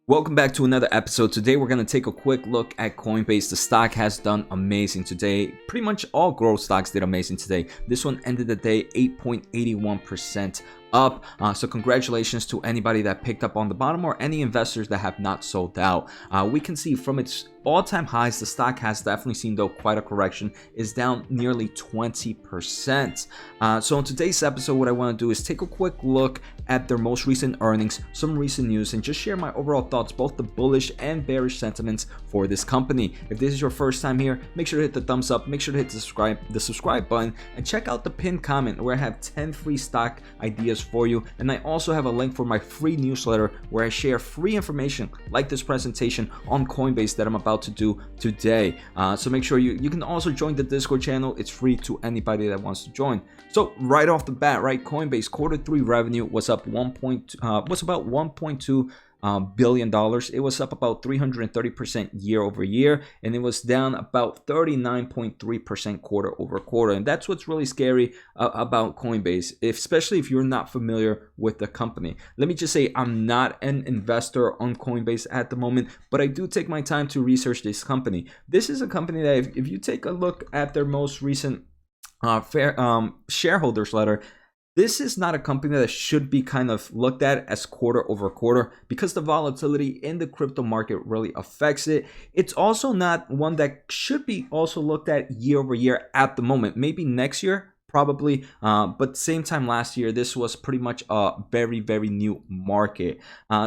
Welcome back to another episode. Today we're going to take a quick look at Coinbase. The stock has done amazing today. Pretty much all growth stocks did amazing today. This one ended the day 8.81% up. So congratulations to anybody that picked up on the bottom or any investors that have not sold out. We can see from its all-time highs, the stock has definitely seen though quite a correction, is down nearly 20%. So in today's episode, what I want to do is take a quick look at their most recent earnings, some recent news, and just share my overall thoughts, both the bullish and bearish sentiments for this company. If this is your first time here, make sure to hit the thumbs up, make sure to hit the subscribe button, and check out the pinned comment where I have 10 free stock ideas for you. And I also have a link for my free newsletter where I share free information like this presentation on Coinbase that I'm about to do today. So make sure you can also join the Discord channel. It's free to anybody that wants to join. So right off the bat, right, Coinbase Q3 revenue was up about 1.2 billion dollars. It was up about 330% year over year, and it was down about 39.3% quarter over quarter. And that's what's really scary about Coinbase, especially if you're not familiar with the company. Let me just say, I'm not an investor on Coinbase at the moment, but I do take my time to research this company. This is a company that if you take a look at their most recent shareholders letter, this is not a company that should be kind of looked at as quarter over quarter because the volatility in the crypto market really affects it. It's also not one that should be also looked at year over year at the moment. Maybe next year, probably, but same time last year, this was pretty much a very, very new market.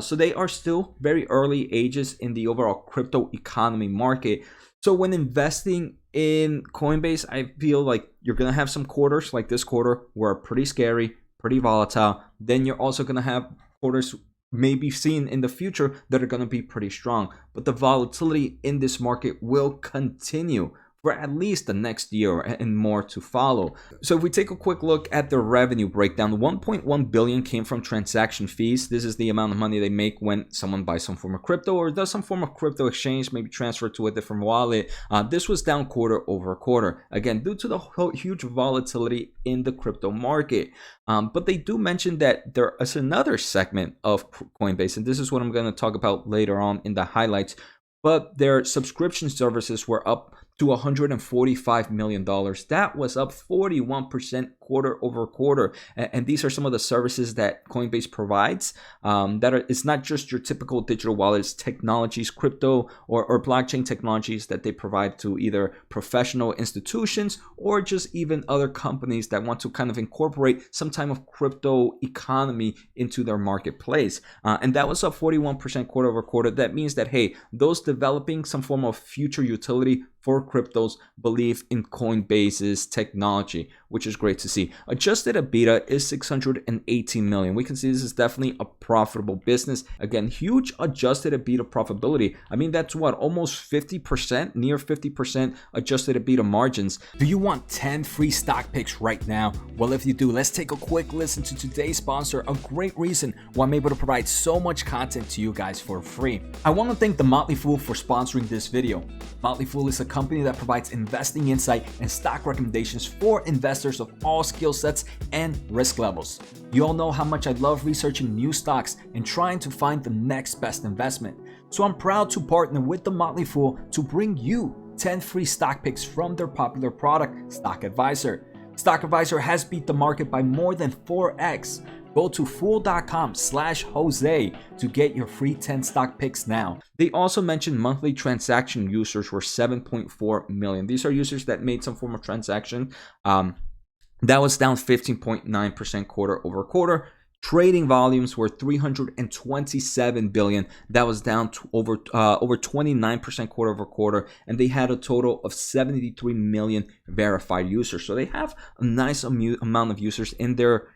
So they are still very early ages in the overall crypto economy market. So when investing in Coinbase, I feel like you're going to have some quarters like this quarter where are pretty scary, pretty volatile. Then you're also going to have quarters maybe seen in the future that are going to be pretty strong. But the volatility in this market will continue for at least the next year and more to follow. So if we take a quick look at the revenue breakdown, 1.1 billion came from transaction fees. This is the amount of money they make when someone buys some form of crypto or does some form of crypto exchange, maybe transfer to a different wallet. This was down quarter over quarter, again, due to the huge volatility in the crypto market. But they do mention that there is another segment of Coinbase, and this is what I'm going to talk about later on in the highlights, but their subscription services were up to $145 million. That was up 41% quarter over quarter. And these are some of the services that Coinbase provides. It's not just your typical digital wallets, technologies, crypto or blockchain technologies that they provide to either professional institutions or just even other companies that want to kind of incorporate some type of crypto economy into their marketplace. And that was up 41% quarter over quarter. That means that, hey, those developing some form of future utility for cryptos believe in Coinbase's technology, which is great to see. Adjusted EBITDA is 618 million. We can see this is definitely a profitable business. Again, huge adjusted EBITDA profitability. I mean, that's what, almost 50%, near 50% adjusted EBITDA margins. Do you want 10 free stock picks right now? Well, if you do, let's take a quick listen to today's sponsor, a great reason why I'm able to provide so much content to you guys for free. I want to thank The Motley Fool for sponsoring this video. Motley Fool is a company that provides investing insight and stock recommendations for investors of all skill sets and risk levels. You all know how much I love researching new stocks and trying to find the next best investment. So I'm proud to partner with The Motley Fool to bring you 10 free stock picks from their popular product, Stock Advisor. Stock Advisor has beat the market by more than 4x. Go to fool.com/Jose to get your free 10 stock picks now. They also mentioned monthly transaction users were 7.4 million. These are users that made some form of transaction. That was down 15.9% quarter over quarter. Trading volumes were 327 billion. That was down to over 29% quarter over quarter, and they had a total of 73 million verified users. So they have a nice amount of users in their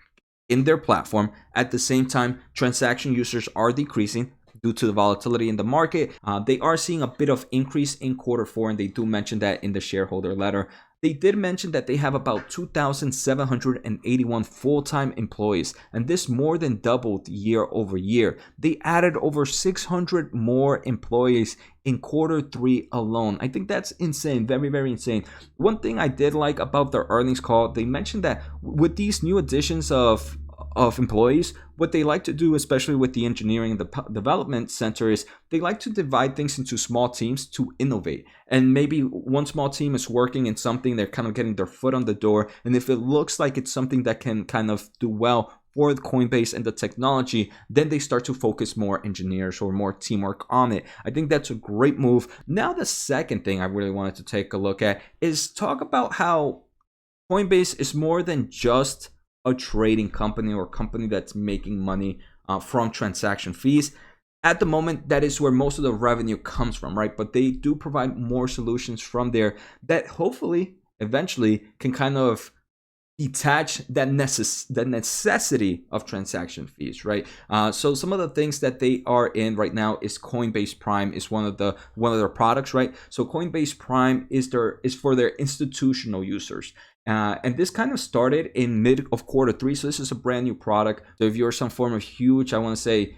platform. At the same time, transaction users are decreasing due to the volatility in the market. They are seeing a bit of increase in quarter four, and they do mention that in the shareholder letter. They did mention that they have about 2,781 full-time employees, and this more than doubled year over year. They added over 600 more employees in quarter three alone. I think that's insane, very, very insane. One thing I did like about their earnings call, they mentioned that with these new additions of of employees, what they like to do, especially with the engineering and the development center, is they like to divide things into small teams to innovate. And maybe one small team is working in something, they're kind of getting their foot on the door. And if it looks like it's something that can kind of do well for Coinbase and the technology, then they start to focus more engineers or more teamwork on it. I think that's a great move. Now, the second thing I really wanted to take a look at is talk about how Coinbase is more than just a trading company or a company that's making money from transaction fees. At the moment, that is where most of the revenue comes from, right? But they do provide more solutions from there that hopefully eventually can kind of detach that necessity of transaction fees, right? So some of the things that they are in right now is Coinbase Prime is one of their products, right? So Coinbase Prime is for their institutional users. And this kind of started in mid of Q3, so this is a brand new product. So if you're some form of huge, I want to say,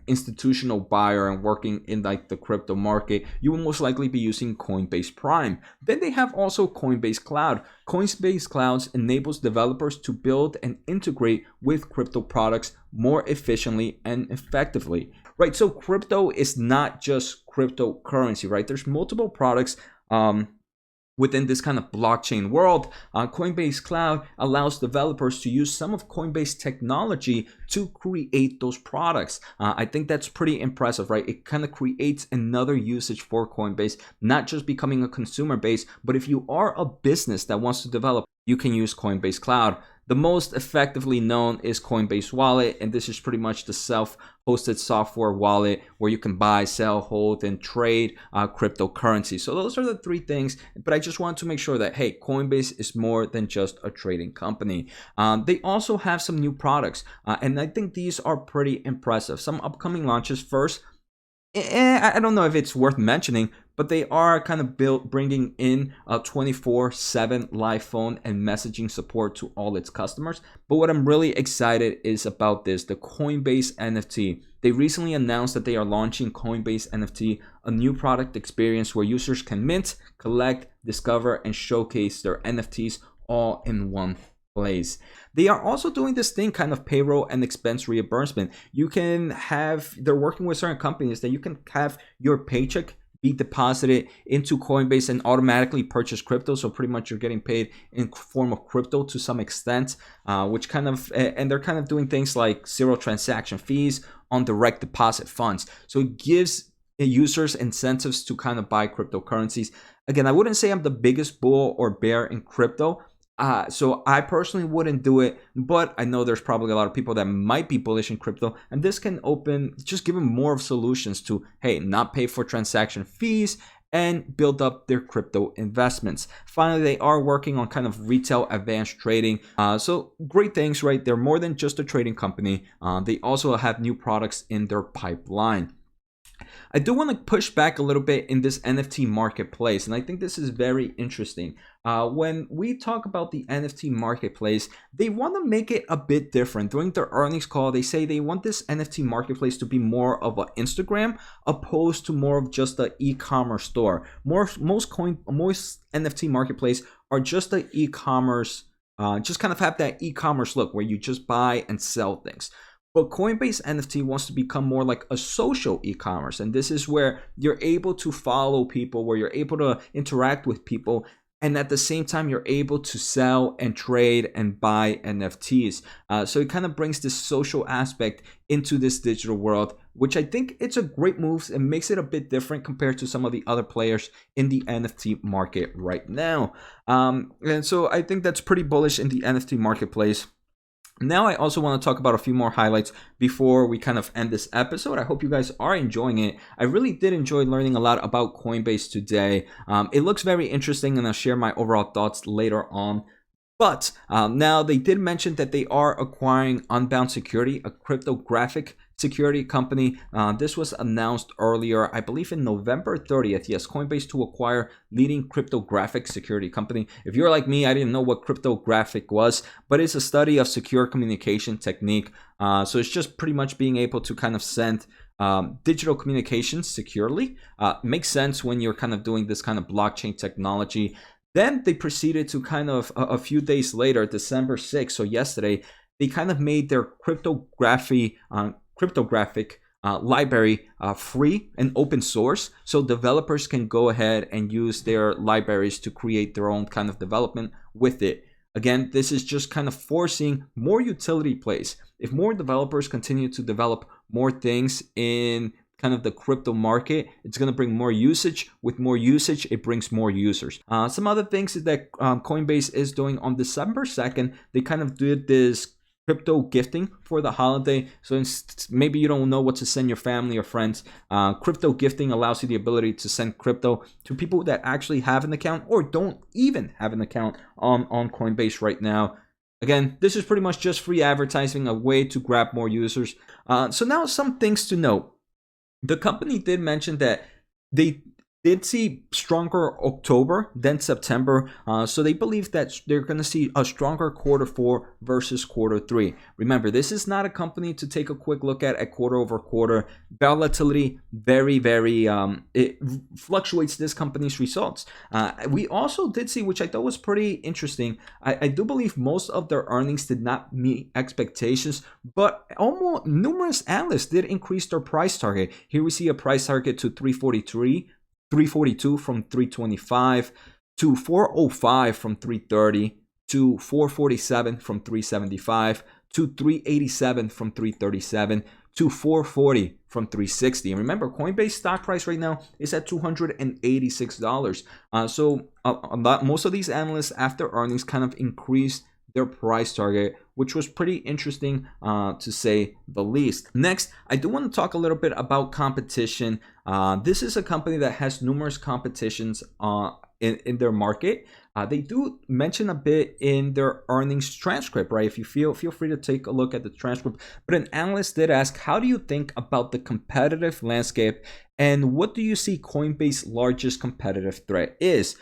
institutional buyer and working in like the crypto market, you will most likely be using Coinbase Prime. Then they have also Coinbase Cloud. Coinbase Cloud enables developers to build and integrate with crypto products more efficiently and effectively, right? So crypto is not just cryptocurrency, right? There's multiple products within this kind of blockchain world. Coinbase Cloud allows developers to use some of Coinbase technology to create those products. I think that's pretty impressive, right? It kind of creates another usage for Coinbase, not just becoming a consumer base, but if you are a business that wants to develop, you can use Coinbase Cloud. The most effectively known is Coinbase Wallet, and this is pretty much the self-hosted software wallet where you can buy, sell, hold, and trade cryptocurrency. So those are the three things, but I just want to make sure that, hey, Coinbase is more than just a trading company. They also have some new products, and I think these are pretty impressive. Some upcoming launches first. I don't know if it's worth mentioning, but they are kind of bringing in a 24/7 live phone and messaging support to all its customers. But what I'm really excited is about this, the Coinbase NFT. They recently announced that they are launching Coinbase NFT, a new product experience where users can mint, collect, discover, and showcase their NFTs all in one place. They are also doing this thing, kind of payroll and expense reimbursement. They're working with certain companies that you can have your paycheck be deposited into Coinbase and automatically purchase crypto. So pretty much you're getting paid in form of crypto to some extent, and they're kind of doing things like zero transaction fees on direct deposit funds. So it gives users incentives to kind of buy cryptocurrencies. Again, I wouldn't say I'm the biggest bull or bear in crypto. So I personally wouldn't do it, but I know there's probably a lot of people that might be bullish in crypto, and this can give them more of solutions to, hey, not pay for transaction fees and build up their crypto investments. Finally, they are working on kind of retail advanced trading. So great things, right? They're more than just a trading company. They also have new products in their pipeline. I do want to push back a little bit in this NFT marketplace, and I think this is very interesting. When we talk about the NFT marketplace, they want to make it a bit different. During their earnings call, they say they want this NFT marketplace to be more of an Instagram opposed to more of just an e-commerce store. Most NFT marketplace are just an e-commerce, just kind of have that e-commerce look where you just buy and sell things. But Coinbase NFT wants to become more like a social e-commerce. And this is where you're able to follow people, where you're able to interact with people. And at the same time, you're able to sell and trade and buy NFTs. So it kind of brings this social aspect into this digital world, which I think it's a great move and makes it a bit different compared to some of the other players in the NFT market right now. And so I think that's pretty bullish in the NFT marketplace. Now, I also want to talk about a few more highlights before we kind of end this episode. I hope you guys are enjoying it. I really did enjoy learning a lot about Coinbase today. It looks very interesting, and I'll share my overall thoughts later on. But now they did mention that they are acquiring Unbound Security, a cryptographic security company. This was announced earlier, I believe in November 30th. Yes, Coinbase to acquire leading cryptographic security company. If you're like me, I didn't know what cryptographic was, but it's a study of secure communication technique. So it's just pretty much being able to kind of send digital communications securely. Makes sense when you're kind of doing this kind of blockchain technology. Then they proceeded to kind of a few days later, December 6th, so yesterday, they kind of made their cryptographic library free and open source, so developers can go ahead and use their libraries to create their own kind of development with it. Again, this is just kind of forcing more utility plays. If more developers continue to develop more things in kind of the crypto market, it's going to bring more usage. With more usage, it brings more users. Some other things that Coinbase is doing on December 2nd, they kind of did this crypto gifting for the holiday. So maybe you don't know what to send your family or friends. Crypto gifting allows you the ability to send crypto to people that actually have an account or don't even have an account on Coinbase right now. Again, this is pretty much just free advertising, a way to grab more users. So now some things to note. The company did mention that they did see stronger October than September, so they believe that they're going to see a stronger Q4 versus Q3. Remember, this is not a company to take a quick look at quarter over quarter. Volatility very it fluctuates this company's results. We also did see, which I thought was pretty interesting, I do believe most of their earnings did not meet expectations, but almost numerous analysts did increase their price target. Here we see a price target to 342 from 325, to 405 from 330, to 447 from 375, to 387 from 337, to 440 from 360. And remember, Coinbase stock price right now is at $286. Most of these analysts after earnings kind of increased their price target, which was pretty interesting to say the least. Next, I do want to talk a little bit about competition. This is a company that has numerous competitions in their market. They do mention a bit in their earnings transcript, right? If you feel free to take a look at the transcript. But an analyst did ask, how do you think about the competitive landscape, and what do you see Coinbase's largest competitive threat is?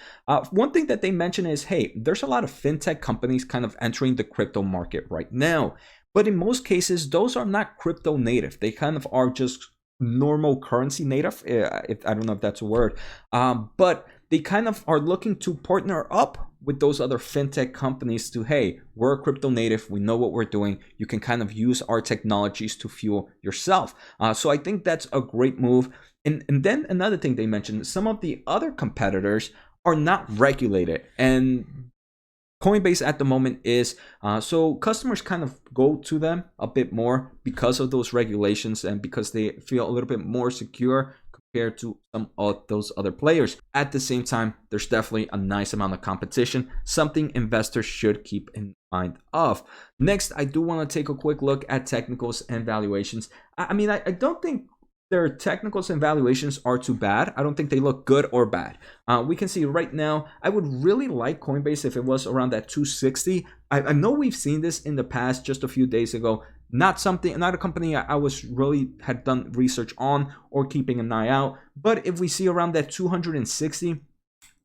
One thing that they mention is, hey, there's a lot of fintech companies kind of entering the crypto market right now. But in most cases, those are not crypto native. They kind of are just normal currency native, if I don't know if that's a word. But they kind of are looking to partner up with those other fintech companies to, hey, we're a crypto native, we know what we're doing, you can kind of use our technologies to fuel yourself. So I think that's a great move. And then another thing they mentioned, some of the other competitors are not regulated, and Coinbase at the moment is. So customers kind of go to them a bit more because of those regulations and because they feel a little bit more secure compared to some of those other players. At the same time, there's definitely a nice amount of competition, something investors should keep in mind of. Next, I do want to take a quick look at technicals and valuations. I mean, I don't think their technicals and valuations are too bad. I don't think they look good or bad. We can see right now, I would really like Coinbase if it was around that 260. I know we've seen this in the past, just a few days ago. Not a company I was really had done research on or keeping an eye out. But if we see around that 260,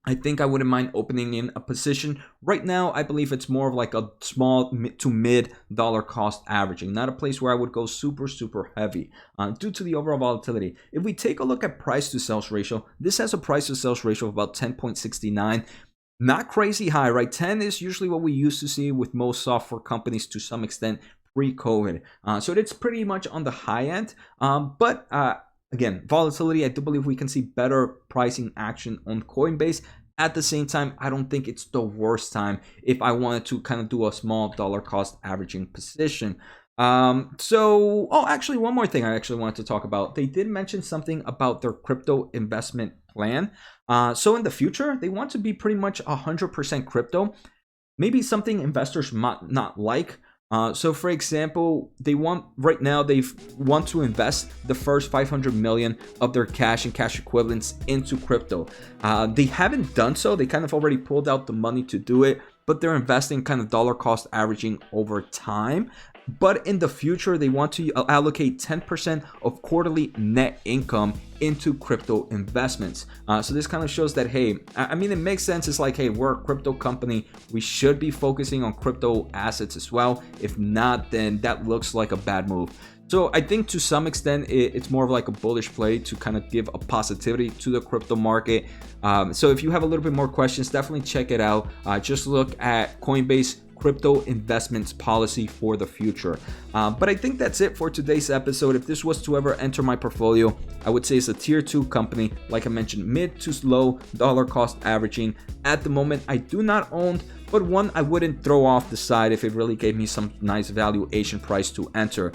I think I wouldn't mind opening in a position. Right now, I believe it's more of like a small to mid dollar cost averaging, not a place where I would go super heavy due to the overall volatility. If we take a look at price to sales ratio, this has a price to sales ratio of about 10.69. Not crazy high, right? 10 is usually what we used to see with most software companies to some extent pre-COVID. So it's pretty much on the high end. Again, volatility, I do believe we can see better pricing action on Coinbase. At the same time, I don't think it's the worst time if I wanted to kind of do a small dollar cost averaging position. Actually, one more thing I actually wanted to talk about. They did mention something about their crypto investment plan. So in the future, they want to be pretty much 100% crypto. Maybe something investors might not like. So for example, they want to invest the first 500 million of their cash and cash equivalents into crypto. They haven't done so. They kind of already pulled out the money to do it, but they're investing kind of dollar cost averaging over time. But in the future, they want to allocate 10% of quarterly net income into crypto investments. So this kind of shows that, hey, I mean, it makes sense. It's like, hey, we're a crypto company. We should be focusing on crypto assets as well. If not, then that looks like a bad move. So I think to some extent, it's more of like a bullish play to kind of give a positivity to the crypto market. So if you have a little bit more questions, definitely check it out. Just look at Coinbase crypto investments policy for the future. But I think that's it for today's episode. If this was to ever enter my portfolio, I would say it's a tier 2 company. Like I mentioned, mid to low dollar cost averaging. At the moment, I do not own, but one I wouldn't throw off the side if it really gave me some nice valuation price to enter.